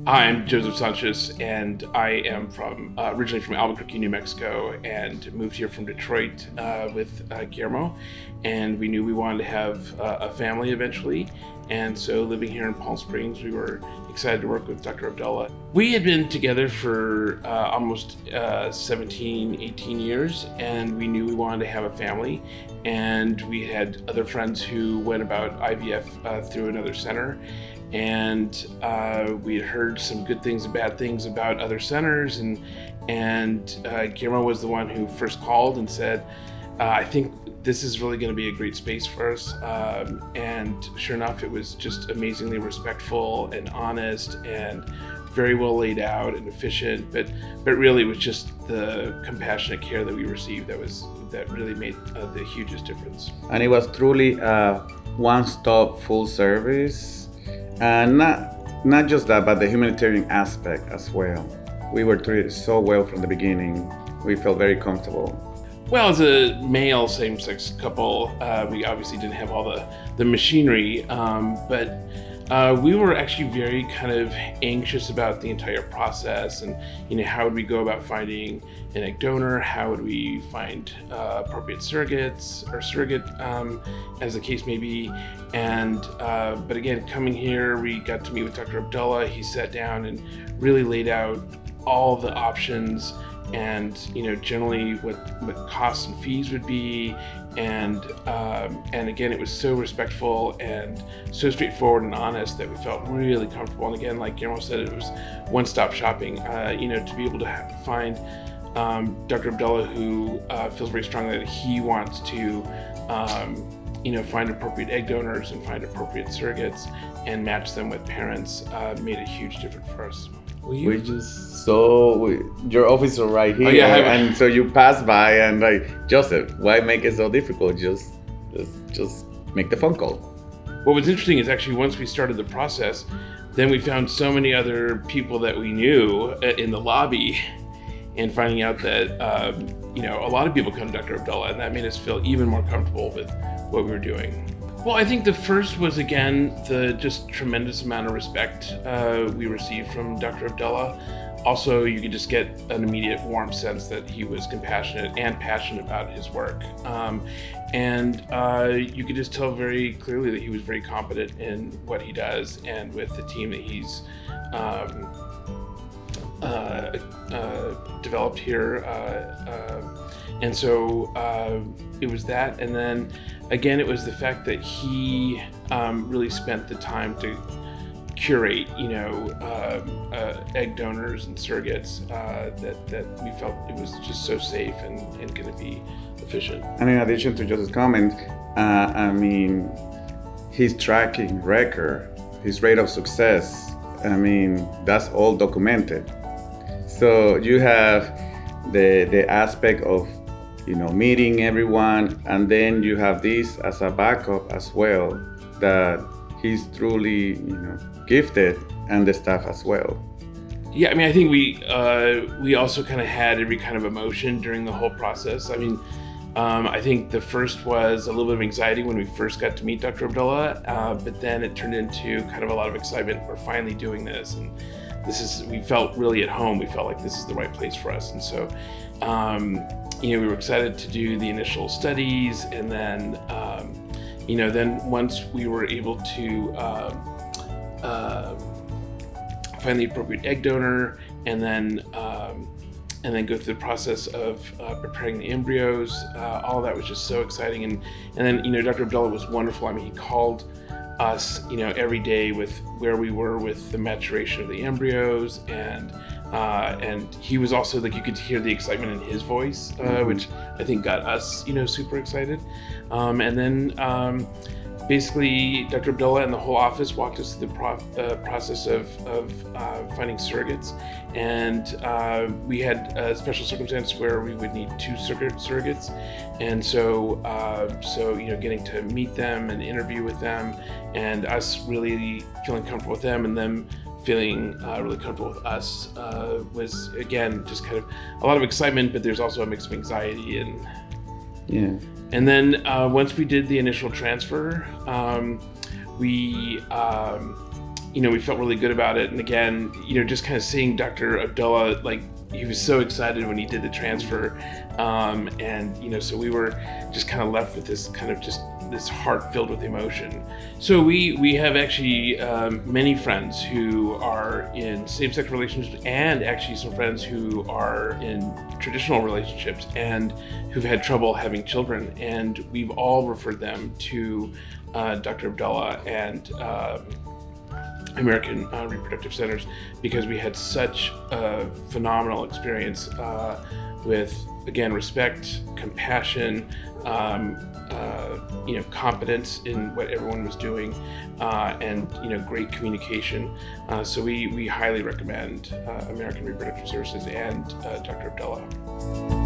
I'm Joseph Sanchez, and I am originally from Albuquerque, New Mexico, and moved here from Detroit with Guillermo. And we knew we wanted to have a family eventually. And so living here in Palm Springs, we were excited to work with Dr. Abdallah. We had been together for almost 17, 18 years, and we knew we wanted to have a family. And we had other friends who went about IVF through another center. And we had heard some good things and bad things about other centers, and Guillermo was the one who first called and said, I think this is really going to be a great space for us. And sure enough, it was just amazingly respectful and honest and very well laid out and efficient, but really it was just the compassionate care that we received that really made the hugest difference. And it was truly a one-stop full service. And not just that, but the humanitarian aspect as well. We were treated so well from the beginning. We felt very comfortable. Well, as a male same-sex couple, we obviously didn't have all the machinery, but we were actually very kind of anxious about the entire process, and how would we go about finding an egg donor? How would we find appropriate surrogates or surrogate, as the case may be? And but again, coming here, we got to meet with Dr. Abdallah. He sat down and really laid out all the options, and generally what costs and fees would be, and again, it was so respectful and so straightforward and honest that we felt really comfortable. And again, like Guillermo said, it was one-stop shopping. To be able to find Dr. Abdallah, who feels very strongly that he wants to find appropriate egg donors and find appropriate surrogates and match them with parents, made a huge difference for us. We just saw your office is right here, and so you pass by and like, Joseph, why make it so difficult? Just make the phone call. What was interesting is actually once we started the process, then we found so many other people that we knew in the lobby, and finding out that a lot of people come to Dr. Abdallah, and that made us feel even more comfortable with what we were doing. Well, I think the first was, again, the just tremendous amount of respect we received from Dr. Abdallah. Also, you could just get an immediate warm sense that he was compassionate and passionate about his work. And you could just tell very clearly that he was very competent in what he does and with the team that he's developed here. And so it was that, and then again, it was the fact that he really spent the time to curate, egg donors and surrogates that we felt it was just so safe and going to be efficient. And in addition to Joseph's comment, his tracking record, his rate of success, that's all documented. So you have the aspect of meeting everyone, and then you have this as a backup as well, that he's truly gifted, and the staff as well. Yeah, I think we also kind of had every kind of emotion during the whole process. I think the first was a little bit of anxiety when we first got to meet Dr. Abdallah, but then it turned into kind of a lot of excitement. We're finally doing this, and we felt really at home. We felt like this is the right place for us. And so, we were excited to do the initial studies, and then, then once we were able to find the appropriate egg donor, and then go through the process of preparing the embryos, all of that was just so exciting. And then, Dr. Abdallah was wonderful. He called us, every day with where we were with the maturation of the embryos, and he was also like, you could hear the excitement in his voice, which I think got us, super excited. And then basically, Dr. Abdallah and the whole office walked us through the process of finding surrogates, and we had a special circumstance where we would need 2 surrogates, and so getting to meet them and interview with them, and us really feeling comfortable with them, and them feeling really comfortable with us was, again, just kind of a lot of excitement, but there's also a mix of anxiety and. Yeah. And then once we did the initial transfer, we we felt really good about it. And again, just kind of seeing Dr. Abdallah, like, he was so excited when he did the transfer. And, so we were just kind of left with this kind of just this heart filled with emotion. So we have actually many friends who are in same-sex relationships, and actually some friends who are in traditional relationships and who've had trouble having children. And we've all referred them to Dr. Abdallah and American Reproductive Centers, because we had such a phenomenal experience with, again, respect, compassion, competence in what everyone was doing, and great communication. So we highly recommend American Reproductive Services and Dr. Abdallah.